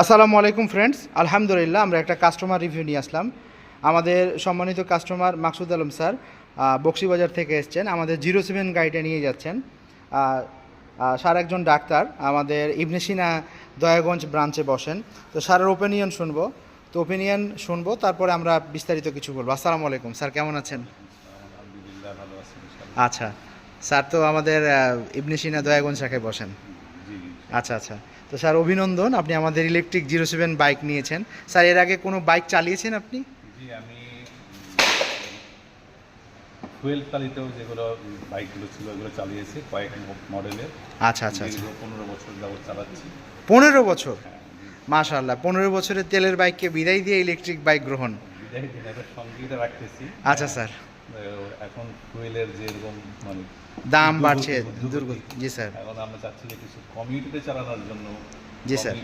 আসসালামু আলাইকুম ফ্রেন্ডস, আলহামদুলিল্লাহ আমরা একটা কাস্টমার রিভিউ নিয়ে আসলাম। আমাদের সম্মানিত কাস্টমার মাকসুদ আলম স্যার বক্সিবাজার থেকে এসছেন, আমাদের 07 গাড়িটা নিয়ে যাচ্ছেন। স্যার একজন ডাক্তার, আমাদের ইবনে সিনা দয়াগঞ্জ ব্রাঞ্চে বসেন। তো স্যারের ওপিনিয়ন শুনবো, তারপরে আমরা বিস্তারিত কিছু বলবো। আসসালামু আলাইকুম স্যার, কেমন আছেন? আলহামদুলিল্লাহ, ভালো আছি ইনশাআল্লাহ। আচ্ছা স্যার, তো আমাদের ইবনে সিনা দয়াগঞ্জ শাখায় বসেন। জি। আচ্ছা আচ্ছা, তো স্যার অভিনন্দন, আপনি আমাদের ইলেকট্রিক 07 বাইক নিয়েছেন। স্যার এর আগে কোনো বাইক চালিয়েছেন আপনি? জি, আমি ফুয়েল চালিত যেগুলো বাইকগুলো ছিল ওগুলো চালিয়েছি কয়েক মডেলের। আচ্ছা আচ্ছা আচ্ছা, দীর্ঘ 15 বছর যাবত চালাচ্ছি। 15 বছর? হ্যাঁ, মাশাআল্লাহ, 15 বছরের তেলের বাইককে বিদায় দিয়ে ইলেকট্রিক বাইক গ্রহণ। বিদায় দিনের সঙ্গীটা রাখতেছি। আচ্ছা স্যার, এখন ফুয়েলের যেরকম মানে দাম বাড়ছে, ঊর্ধ্বগতি, জি স্যার, এখন আমরা চাচ্ছি যে কিছু কমিউনিটিতে চালানোর জন্য জি স্যার।